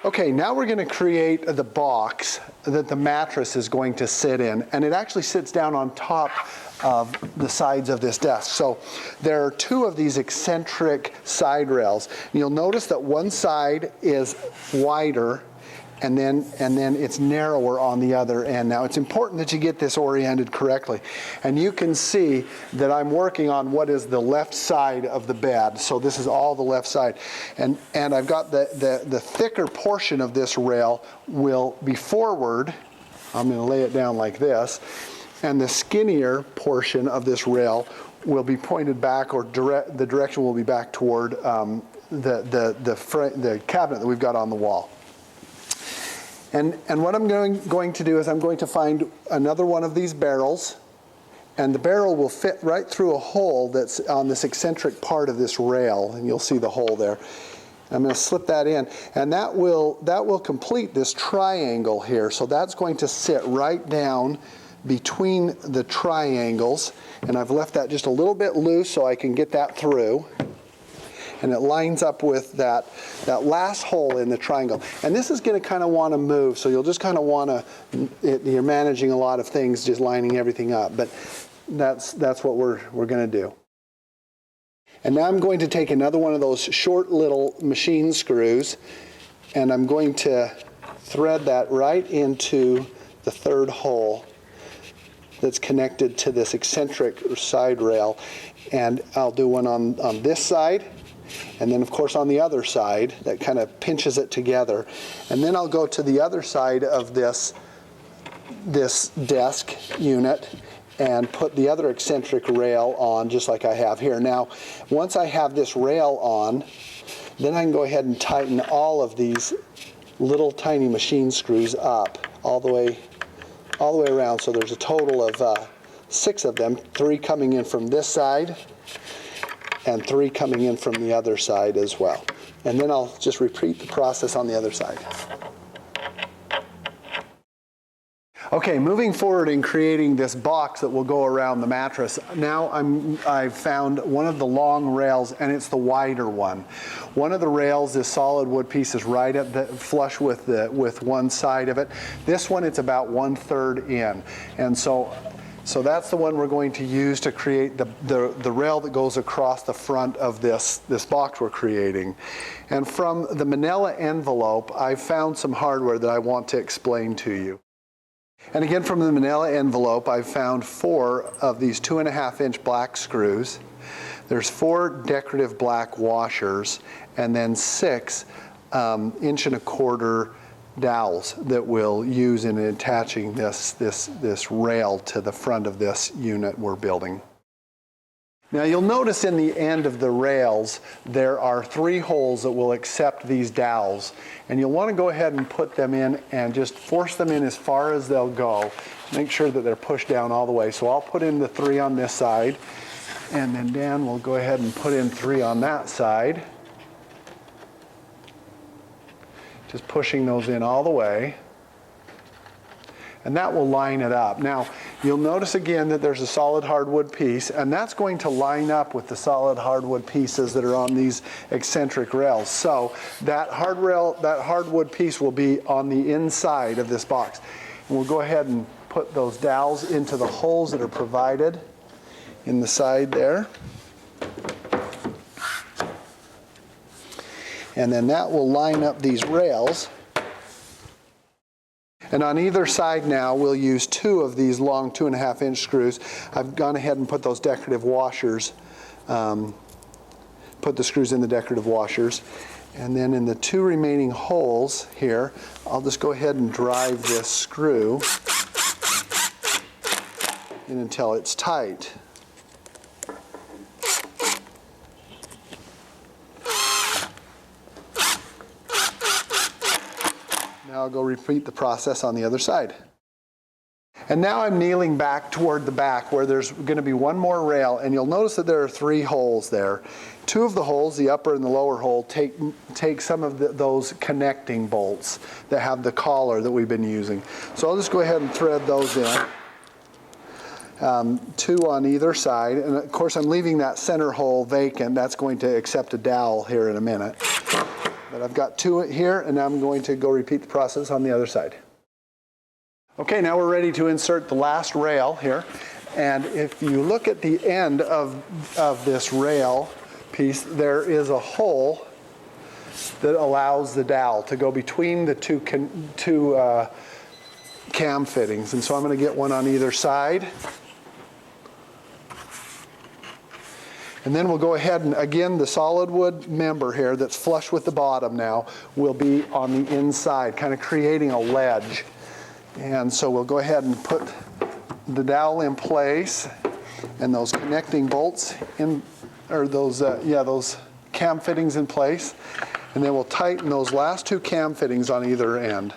Okay, now we're going to create the box that the mattress is going to sit in, and it actually sits down on top of the sides of this desk. So there are two of these eccentric side rails. You'll notice that one side is wider and then it's narrower on the other end. Now it's important that you get this oriented correctly. And you can see that I'm working on what is the left side of the bed. So this is all the left side. And I've got the thicker portion of this rail will be forward. I'm going to lay it down like this. And the skinnier portion of this rail will be pointed back, or the direction will be back toward the cabinet that we've got on the wall. And what I'm going to do is I'm going to find another one of these barrels, and the barrel will fit right through a hole that's on this eccentric part of this rail, and you'll see the hole there. I'm going to slip that in, and that will complete this triangle here. So that's going to sit right down between the triangles, and I've left that just a little bit loose so I can get that through. And it lines up with that last hole in the triangle. And this is going to kind of want to move, so you'll just kind of want to, you're managing a lot of things, just lining everything up. But that's what we're going to do. And now I'm going to take another one of those short little machine screws, and I'm going to thread that right into the third hole that's connected to this eccentric side rail. And I'll do one on this side, and then of course on the other side that kind of pinches it together. And then I'll go to the other side of this desk unit and put the other eccentric rail on, just like I have here. Now, once I have this rail on, then I can go ahead and tighten all of these little tiny machine screws up all the way around. So there's a total of 6 of them, 3 coming in from this side and 3 coming in from the other side as well. And then I'll just repeat the process on the other side. Okay, moving forward in creating this box that will go around the mattress, now I've found one of the long rails, and it's the wider one. One of the rails, this solid wood piece, is right at the flush with one side of it. This one, it's about 1/3 in, and so that's the one we're going to use to create the rail that goes across the front of this box we're creating. And from the manila envelope, I found some hardware that I want to explain to you. And again, from the manila envelope, I found 4 of these 2.5-inch black screws. There's 4 decorative black washers, and then 6 1.25-inch dowels that we'll use in attaching this rail to the front of this unit we're building. Now you'll notice in the end of the rails there are 3 holes that will accept these dowels, and you'll want to go ahead and put them in and just force them in as far as they'll go. Make sure that they're pushed down all the way. So I'll put in the 3 on this side, and then Dan will go ahead and put in 3 on that side. Just pushing those in all the way. And that will line it up. Now, you'll notice again that there's a solid hardwood piece, and that's going to line up with the solid hardwood pieces that are on these eccentric rails. So that hardwood piece will be on the inside of this box. And we'll go ahead and put those dowels into the holes that are provided in the side there. And then that will line up these rails. And on either side now, we'll use 2 of these long 2.5-inch screws. I've gone ahead and put those decorative washers, put the screws in the decorative washers. And then in the 2 remaining holes here, I'll just go ahead and drive this screw in until it's tight. Now I'll go repeat the process on the other side. And now I'm kneeling back toward the back where there's going to be one more rail, and you'll notice that there are 3 holes there. 2 of the holes, the upper and the lower hole, take some of those connecting bolts that have the collar that we've been using. So I'll just go ahead and thread those in. 2 on either side, and of course I'm leaving that center hole vacant. That's going to accept a dowel here in a minute. But I've got 2 here, and now I'm going to go repeat the process on the other side. Okay, now we're ready to insert the last rail here. And if you look at the end of this rail piece, there is a hole that allows the dowel to go between the two cam fittings. And so I'm going to get one on either side. And then we'll go ahead and, again, the solid wood member here that's flush with the bottom now will be on the inside, kind of creating a ledge. And so we'll go ahead and put the dowel in place and those connecting bolts in, or those cam fittings in place. And then we'll tighten those last 2 cam fittings on either end.